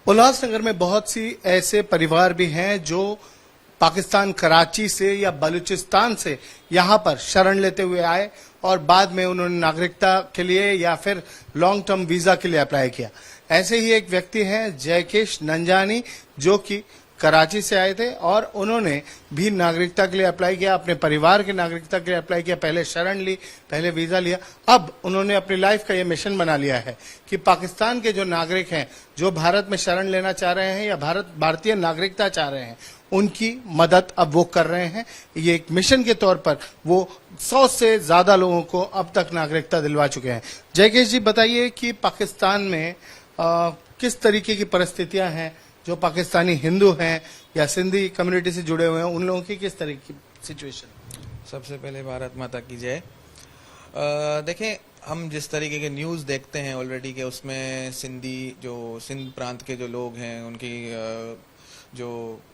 उल्लासनगर में बहुत सी ऐसे परिवार भी हैं जो पाकिस्तान कराची से या बलूचिस्तान से यहां पर शरण लेते हुए आए और बाद में उन्होंने नागरिकता के लिए या फिर लॉन्ग टर्म वीजा के लिए अप्लाई किया। ऐसे ही एक व्यक्ति हैं जयकेश नंजानी, जो कि कराची से आए थे और उन्होंने भी नागरिकता के लिए अप्लाई किया, अपने परिवार की नागरिकता के लिए अप्लाई किया। पहले शरण ली, पहले वीजा लिया। अब उन्होंने अपनी लाइफ का ये मिशन बना लिया है कि पाकिस्तान के जो नागरिक हैं, जो भारत में शरण लेना चाह रहे हैं या भारतीय नागरिकता चाह रहे हैं, उनकी मदद अब वो कर रहे हैं। ये एक मिशन के तौर पर वो 100 से ज्यादा लोगों को अब तक नागरिकता दिलवा चुके हैं। जयकेश जी, बताइए कि पाकिस्तान में किस तरीके की परिस्थितियां हैं, जो पाकिस्तानी हिंदू हैं या सिंधी कम्युनिटी से जुड़े हुए हैं, उन लोगों की किस तरह की सिचुएशन? सबसे पहले भारत माता की जय। देखें, हम जिस तरीके के न्यूज़ देखते हैं ऑलरेडी के उसमें सिंध प्रांत के जो लोग हैं, उनकी जो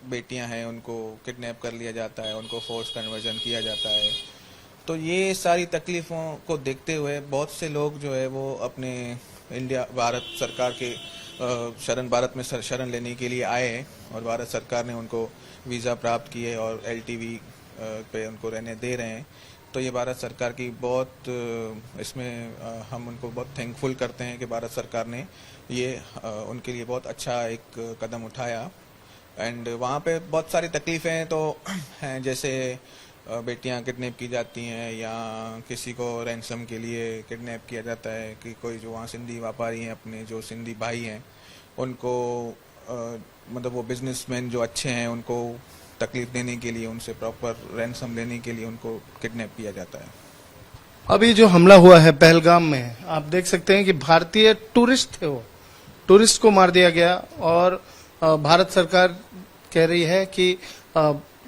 बेटियां हैं उनको किडनैप कर लिया जाता है, उनको फोर्स कन्वर्जन किया जाता है। तो ये सारी तकलीफ़ों को देखते हुए बहुत से लोग जो है वो अपने भारत सरकार के भारत में शरण लेने के लिए आए हैं और भारत सरकार ने उनको वीज़ा प्राप्त किए और LTV पे उनको रहने दे रहे हैं। तो ये भारत सरकार की बहुत इसमें हम उनको बहुत थैंकफुल करते हैं कि भारत सरकार ने ये उनके लिए बहुत अच्छा एक कदम उठाया। एंड वहाँ पे बहुत सारी तकलीफ़ें तो हैं, जैसे बेटियां किडनैप की जाती हैं या किसी को रैंसम के लिए किडनैप किया जाता है कि कोई जो वहाँ सिंधी व्यापारी हैं, अपने जो सिंधी भाई हैं, उनको मतलब वो बिजनेसमैन जो अच्छे हैं उनको तकलीफ देने के लिए, उनसे प्रॉपर रैंसम लेने के लिए उनको किडनैप किया जाता है। अभी जो हमला हुआ है पहलगाम में, आप देख सकते हैं कि भारतीय टूरिस्ट थे, वो टूरिस्ट को मार दिया गया और भारत सरकार कह रही है कि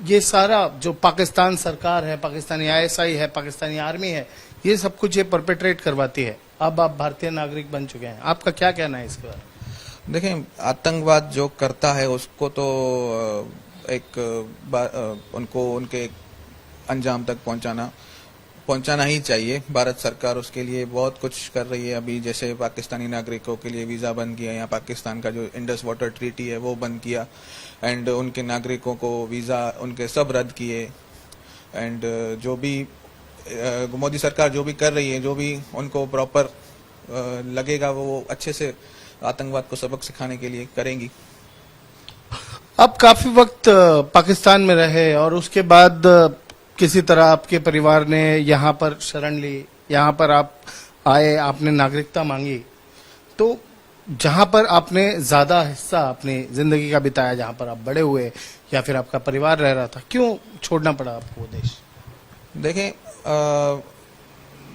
ये सारा जो पाकिस्तान सरकार है, पाकिस्तानी ISI है, पाकिस्तानी आर्मी है, ये सब कुछ ये परपेट्रेट करवाती है। अब आप भारतीय नागरिक बन चुके हैं, आपका क्या कहना है इसके बारे में? देखें, आतंकवाद जो करता है उसको तो उनको उनके अंजाम तक पहुंचाना ही चाहिए। भारत सरकार उसके लिए बहुत कुछ कर रही है। अभी जैसे पाकिस्तानी नागरिकों के लिए वीज़ा बंद किया, या पाकिस्तान का जो इंडस वाटर ट्रीटी है वो बंद किया, एंड उनके नागरिकों को वीज़ा उनके सब रद्द किए। एंड जो भी मोदी सरकार जो भी कर रही है, जो भी उनको प्रॉपर लगेगा वो अच्छे से आतंकवाद को सबक सिखाने के लिए करेंगी। आप काफी वक्त पाकिस्तान में रहे और उसके बाद किसी तरह आपके परिवार ने यहाँ पर शरण ली, यहाँ पर आप आए, आपने नागरिकता मांगी, तो जहाँ पर आपने ज्यादा हिस्सा अपनी जिंदगी का बिताया, जहाँ पर आप बड़े हुए या फिर आपका परिवार रह रहा था, क्यों छोड़ना पड़ा आपको वो देश? देखें,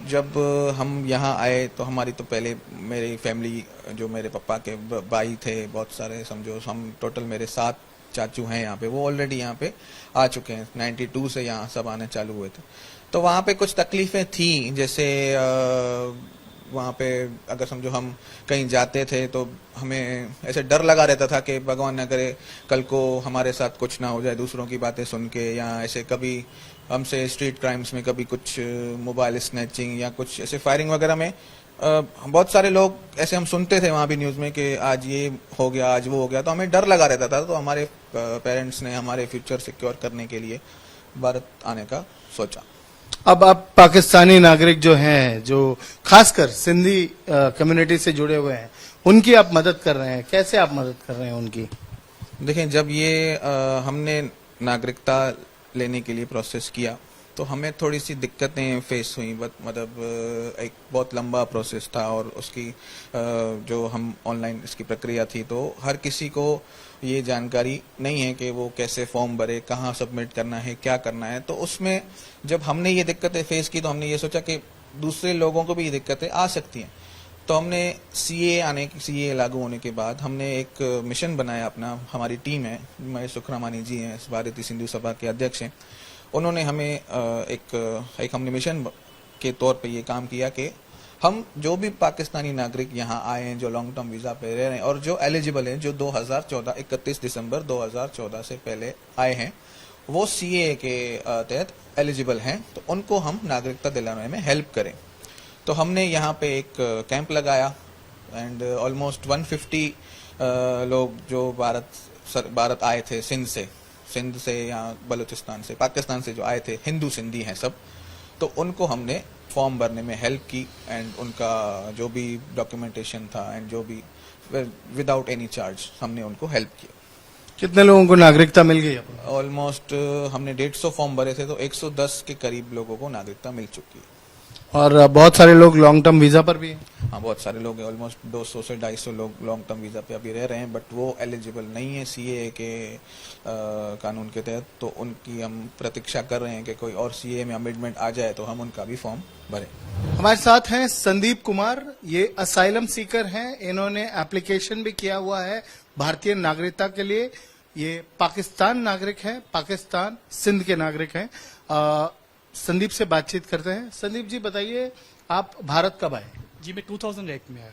जब हम यहाँ आए तो हमारी तो पहले मेरी फैमिली, जो मेरे पापा के भाई थे, बहुत सारे, समझो हम टोटल मेरे 7 चाचू हैं यहाँ पे, वो ऑलरेडी यहाँ पे आ चुके हैं। 92 से यहाँ सब आने चालू हुए थे। तो वहाँ पे कुछ तकलीफें थी, जैसे वहाँ पे अगर समझो हम कहीं जाते थे तो हमें ऐसे डर लगा रहता था कि भगवान न करे कल को हमारे साथ कुछ ना हो जाए, दूसरों की बातें सुन के, या ऐसे कभी हमसे स्ट्रीट क्राइम्स में कभी कुछ मोबाइल स्नैचिंग या कुछ ऐसे फायरिंग वगैरह में बहुत सारे लोग ऐसे हम सुनते थे वहाँ भी न्यूज़ में कि आज ये हो गया, आज वो हो गया, तो हमें डर लगा रहता था। तो हमारे पेरेंट्स ने हमारे फ्यूचर सिक्योर करने के लिए भारत आने का सोचा। अब आप पाकिस्तानी नागरिक जो हैं, जो खासकर सिंधी कम्युनिटी से जुड़े हुए हैं, उनकी आप मदद कर रहे हैं, कैसे आप मदद कर रहे हैं उनकी? देखें, जब ये हमने नागरिकता लेने के लिए प्रोसेस किया तो हमें थोड़ी सी दिक्कतें फेस हुई। मतलब एक बहुत लंबा प्रोसेस था और उसकी जो हम ऑनलाइन इसकी प्रक्रिया थी, तो हर किसी को ये जानकारी नहीं है कि वो कैसे फॉर्म भरे, कहाँ सबमिट करना है, क्या करना है। तो उसमें जब हमने ये दिक्कतें फेस की तो हमने ये सोचा कि दूसरे लोगों को भी ये दिक्कतें आ सकती हैं। तो हमने CA लागू होने के बाद हमने एक मिशन बनाया अपना। हमारी टीम है, महेश सुखरामानी जी हैं, भारतीय सिंधु सभा के अध्यक्ष हैं। उन्होंने हमें एक हमने मिशन के तौर पे ये काम किया कि हम जो भी पाकिस्तानी नागरिक यहाँ आए हैं, जो लॉन्ग टर्म वीज़ा पे रह रहे हैं और जो एलिजिबल हैं, जो 31 दिसंबर 2014 से पहले आए हैं, वो CA के तहत एलिजिबल हैं, तो उनको हम नागरिकता दिलाने में हेल्प करें। तो हमने यहाँ पे एक कैंप लगाया एंड ऑलमोस्ट 150 लोग जो भारत आए थे सिंध से या बलूचिस्तान से, पाकिस्तान से जो आए थे, हिंदू सिंधी हैं सब, तो उनको हमने फॉर्म भरने में हेल्प की एंड उनका जो भी डॉक्यूमेंटेशन था एंड जो भी विदाउट एनी चार्ज हमने उनको हेल्प किया। कितने लोगों को नागरिकता मिल गई? ऑलमोस्ट हमने 150 फॉर्म भरे थे तो 110 के करीब लोगों को नागरिकता मिल चुकी है। और बहुत सारे लोग लॉन्ग टर्म वीजा पर भी हैं। हाँ, बहुत सारे लोग हैं, ऑलमोस्ट 200 से 250 लोग लॉन्ग टर्म वीजा पे अभी रह रहे हैं, बट वो एलिजिबल नहीं है सीए के कानून के तहत, तो उनकी हम प्रतीक्षा कर रहे हैं कि कोई और सीए में अमेंडमेंट आ जाए तो हम उनका भी फॉर्म भरें। हमारे साथ हैं संदीप कुमार, ये असाइलम सीकर हैं, इन्होंने एप्लीकेशन भी किया हुआ है भारतीय नागरिकता के लिए। ये पाकिस्तान नागरिक हैं, पाकिस्तान सिंध के नागरिक हैं। संदीप से बातचीत करते हैं। संदीप जी बताइए, आप भारत कब आए? जी मैं 2008 में आया।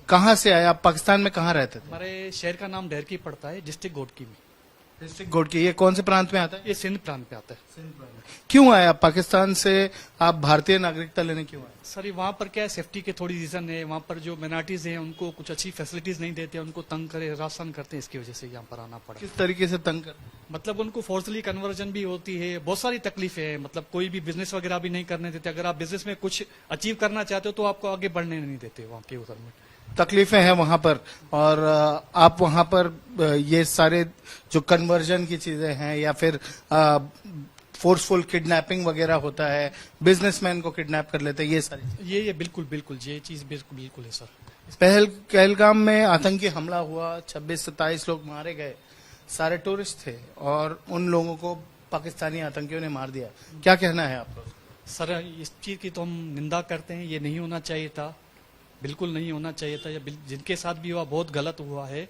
कहाँ से आए आप? पाकिस्तान में कहाँ रहते थे? हमारे शहर का नाम डेरकी पड़ता है, डिस्ट्रिक्ट गोडकी में। डिस्ट्रिक्ट गोडकी, ये कौन से प्रांत में आता है? ये सिंध प्रांत पे आता है। क्यों आए आप पाकिस्तान से? आप भारतीय नागरिकता लेने क्यों आए? सर ये वहाँ पर क्या है, सेफ्टी के थोड़ी रीजन है। वहाँ पर जो माइनॉरिटीज हैं उनको कुछ अच्छी फैसिलिटीज नहीं देते, उनको तंग करे, हरासान करते हैं, इसकी वजह से यहाँ पर आना पड़ा। किस तरीके से तंग कर? मतलब उनको फोर्सली कन्वर्जन भी होती है, बहुत सारी तकलीफें हैं। मतलब कोई भी बिजनेस वगैरह भी नहीं करने देते। अगर आप बिजनेस में कुछ अचीव करना चाहते हो तो आपको आगे बढ़ने नहीं देते वहाँ के उधर में। तकलीफें हैं वहां पर, और आप वहां पर ये सारे जो कन्वर्जन की चीजें हैं या फिर फोर्सफुल किडनैपिंग वगैरह होता है, बिजनेसमैन को किडनैप कर लेते हैं, ये सारी ये बिल्कुल बिल्कुल ये चीज बिल्कुल है सर। पहलगाम में आतंकी हमला हुआ, 26-27 लोग मारे गए, सारे टूरिस्ट थे और उन लोगों को पाकिस्तानी आतंकियों ने मार दिया। क्या कहना है आपका? सर इस चीज की तो हम निंदा करते हैं, ये नहीं होना चाहिए था, बिल्कुल नहीं होना चाहिए था। जिनके साथ भी हुआ बहुत गलत हुआ है,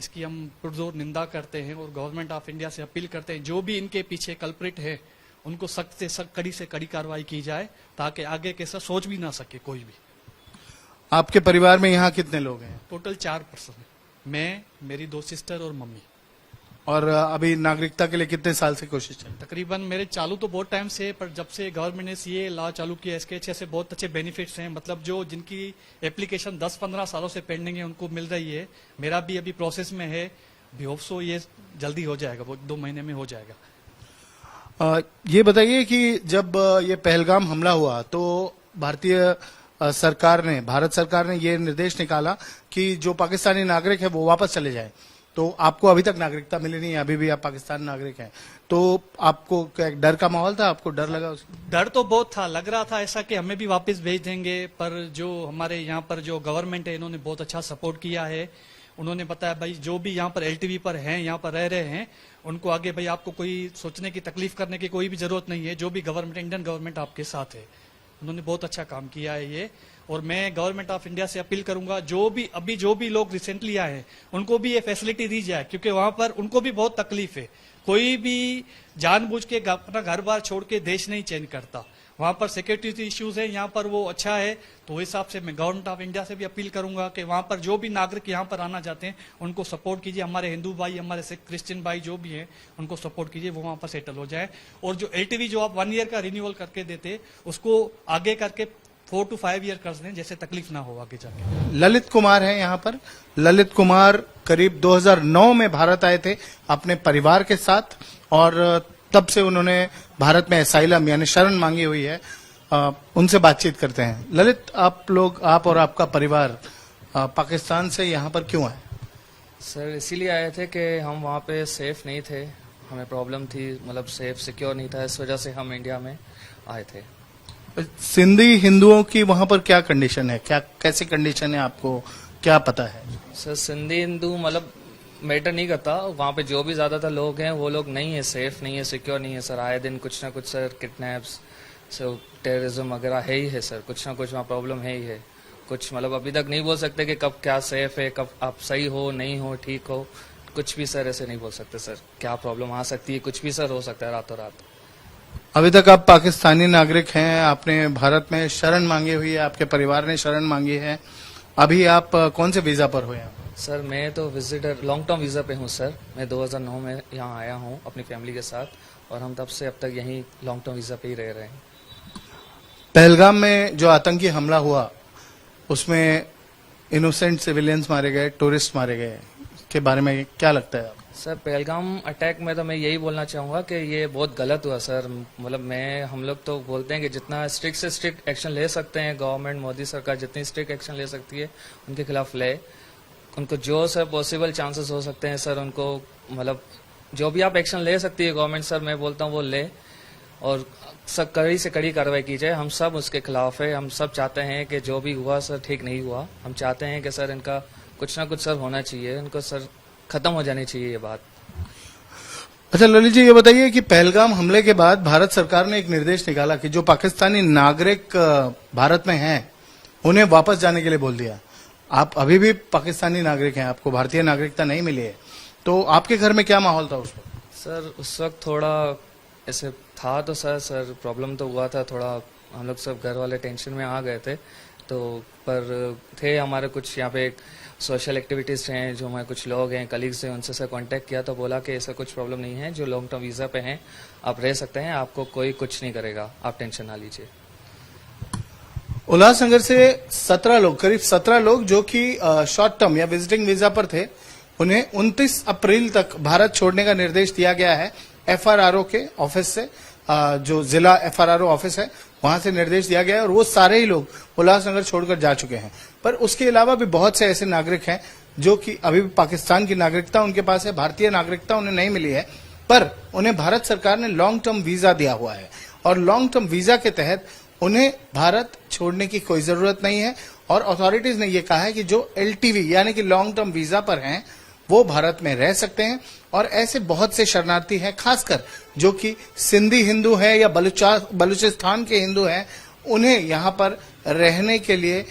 इसकी हम पुरजोर निंदा करते हैं और गवर्नमेंट ऑफ इंडिया से अपील करते हैं जो भी इनके पीछे कल्प्रिट है उनको सख्त से कड़ी कार्रवाई की जाए, ताकि आगे कैसा सोच भी ना सके कोई भी। आपके परिवार में यहाँ कितने लोग हैं? टोटल 4 पर्सन, मैं, मेरी 2 सिस्टर और मम्मी। और अभी नागरिकता के लिए कितने साल से कोशिश चल? तकरीबन मेरे चालू तो बहुत टाइम से, पर जब से गवर्नमेंट ने सीए लॉ चालू किया, इसके अच्छे से बहुत अच्छे बेनिफिट्स हैं। मतलब जो जिनकी एप्लीकेशन 10-15 सालों से पेंडिंग है उनको मिल रही है। मेरा भी अभी प्रोसेस में है, भी होप सो ये जल्दी हो जाएगा, वो 2 महीने में हो जाएगा। ये बताइए कि जब ये पहलगाम हमला हुआ तो भारतीय सरकार ने, भारत सरकार ने ये निर्देश निकाला कि जो पाकिस्तानी नागरिक है वो वापस चले जाए। तो आपको अभी तक नागरिकता मिली नहीं है, अभी भी आप पाकिस्तान नागरिक हैं, तो आपको क्या डर का माहौल था? आपको डर लगा? डर तो बहुत था, लग रहा था ऐसा कि हमें भी वापस भेज देंगे, पर जो हमारे यहाँ पर जो गवर्नमेंट है इन्होंने बहुत अच्छा सपोर्ट किया है। उन्होंने बताया भाई जो भी यहाँ पर एलटीवी पर हैं, यहाँ पर रह रहे हैं, उनको आगे भाई आपको कोई सोचने की, तकलीफ करने की कोई भी जरूरत नहीं है। जो भी गवर्नमेंट, इंडियन गवर्नमेंट आपके साथ है। उन्होंने बहुत अच्छा काम किया है ये। और मैं गवर्नमेंट ऑफ इंडिया से अपील करूंगा जो भी लोग रिसेंटली आए हैं उनको भी ये फैसिलिटी दी जाए, क्योंकि वहां पर उनको भी बहुत तकलीफ है। कोई भी जानबूझ के अपना घर बार छोड़ के देश नहीं चेंज करता। वहां पर सिक्योरिटी इश्यूज है, यहाँ पर वो अच्छा है। तो उस हिसाब से मैं गवर्नमेंट ऑफ इंडिया से भी अपील करूंगा कि वहां पर जो भी नागरिक यहाँ पर आना चाहते हैं उनको सपोर्ट कीजिए। हमारे हिंदू भाई, हमारे सिख क्रिश्चियन भाई जो भी हैं उनको सपोर्ट कीजिए, वो वहां पर सेटल हो जाए। और जो एलटीवी जो आप 1 ईयर का रिन्यूअल करके देते, उसको आगे करके 4 to 5 ईयर कर दें, जैसे तकलीफ ना हो आगे जाके। ललित कुमार है यहाँ पर। ललित कुमार करीब 2009 में भारत आए थे अपने परिवार के साथ, और तब से उन्होंने भारत में असाइलम यानी शरण मांगी हुई है। उनसे बातचीत करते हैं। ललित, आप और आपका परिवार पाकिस्तान से यहाँ पर क्यों आए? सर इसीलिए आए थे कि हम वहाँ पे सेफ नहीं थे, हमें प्रॉब्लम थी, मतलब सेफ सिक्योर नहीं था, इस वजह से हम इंडिया में आए थे। सिंधी हिंदुओं की वहाँ पर क्या कंडीशन है, कैसी कंडीशन है, आपको क्या पता है? सर सिंधी हिंदू मतलब मैटर नहीं करता, वहाँ पे जो भी ज्यादातर लोग हैं वो लोग नहीं है, सेफ नहीं है, सिक्योर नहीं है सर। आए दिन कुछ ना कुछ सर किडनैप्स, सर टेररिज्म वगैरह है ही है सर, कुछ ना कुछ वहाँ प्रॉब्लम है ही है। कुछ मतलब अभी तक नहीं बोल सकते कि कब क्या सेफ है, कब आप सही हो, नहीं हो, ठीक हो, कुछ भी सर ऐसे नहीं बोल सकते सर। क्या प्रॉब्लम आ सकती है, कुछ भी सर हो सकता है रातों रात। अभी तक आप पाकिस्तानी नागरिक हैं, आपने भारत में शरण मांगी हुई है, आपके परिवार ने शरण मांगी है। अभी आप कौन से वीजा पर हुए हैं? सर मैं तो विजिटर लॉन्ग टर्म वीजा पे हूँ सर। मैं 2009 में यहाँ आया हूँ अपनी फैमिली के साथ, और हम तब से अब तक यहीं लॉन्ग टर्म वीजा पे ही रह रहे हैं। पहलगाम में जो आतंकी हमला हुआ उसमें इनोसेंट सिविलियंस मारे गए, टूरिस्ट मारे गए, के बारे में क्या लगता है आपको? सर पहलगाम अटैक में तो मैं यही बोलना चाहूँगा कि ये बहुत गलत हुआ सर। मतलब हम लोग तो बोलते हैं कि जितना स्ट्रिक्ट से स्ट्रिक्ट एक्शन ले सकते हैं, गवर्नमेंट मोदी सरकार जितनी स्ट्रिक्ट एक्शन ले सकती है उनके खिलाफ ले। उनको जो सर पॉसिबल चांसेस हो सकते हैं सर, उनको मतलब जो भी आप एक्शन ले सकती है गवर्नमेंट सर, मैं बोलता हूँ वो ले, और सब कड़ी से कड़ी कार्रवाई की जाए। हम सब उसके खिलाफ है, हम सब चाहते हैं कि जो भी हुआ सर ठीक नहीं हुआ। हम चाहते हैं कि सर इनका कुछ ना कुछ सर होना चाहिए, इनको सर खत्म हो जानी चाहिए ये बात। अच्छा ललित जी, ये बताइए कि पहलगाम हमले के बाद भारत सरकार ने एक निर्देश निकाला कि जो पाकिस्तानी नागरिक भारत में हैं उन्हें वापस जाने के लिए बोल दिया। आप अभी भी पाकिस्तानी नागरिक हैं, आपको भारतीय नागरिकता नहीं मिली है, तो आपके घर में क्या माहौल था उस वक्त? सर उस वक्त थोड़ा ऐसे था तो सर प्रॉब्लम तो हुआ था थोड़ा। हम लोग सब घर वाले टेंशन में आ गए थे, तो पर थे हमारे कुछ यहाँ पे सोशल एक्टिविटीज हैं, जो हमारे कुछ लोग हैं कलीग्स हैं, उनसे सर कांटेक्ट किया तो बोला कि ऐसा कुछ प्रॉब्लम नहीं है, जो लॉन्ग टर्म वीजा पे हैं आप रह सकते हैं, आपको कोई कुछ नहीं करेगा, आप टेंशन ना लीजिए। उल्लासनगर से 17 लोग, करीब 17 लोग जो कि शॉर्ट टर्म या विजिटिंग वीजा पर थे, उन्हें 29 अप्रैल तक भारत छोड़ने का निर्देश दिया गया है एफआरआरओ के ऑफिस से। जो जिला एफआरआरओ ऑफिस है वहां से निर्देश दिया गया है, और वो सारे ही लोग उल्लासनगर छोड़कर जा चुके हैं। पर उसके अलावा भी बहुत से ऐसे नागरिक हैं जो कि अभी भी पाकिस्तान की नागरिकता उनके पास है, भारतीय नागरिकता उन्हें नहीं मिली है, पर उन्हें भारत सरकार ने लॉन्ग टर्म वीजा दिया हुआ है, और लॉन्ग टर्म वीजा के तहत उन्हें भारत छोड़ने की कोई जरूरत नहीं है। और अथॉरिटीज ने यह कहा है कि जो एलटीवी यानी कि लॉन्ग टर्म वीजा पर हैं वो भारत में रह सकते हैं। और ऐसे बहुत से शरणार्थी हैं, खासकर जो कि सिंधी हिंदू हैं या बलूचिस्तान के हिंदू हैं, उन्हें यहाँ पर रहने के लिए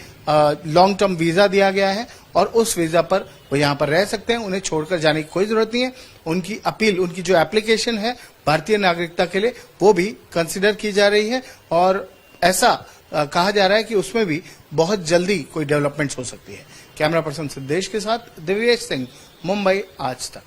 लॉन्ग टर्म वीजा दिया गया है, और उस वीजा पर वो यहाँ पर रह सकते हैं, उन्हें छोड़कर जाने की कोई जरूरत नहीं है। उनकी अपील, उनकी जो एप्लीकेशन है भारतीय नागरिकता के लिए, वो भी कंसिडर की जा रही है, और ऐसा कहा जा रहा है कि उसमें भी बहुत जल्दी कोई डेवलपमेंट्स हो सकती है। कैमरा पर्सन सिद्धेश के साथ दिव्येश सिंह, मुंबई आज तक।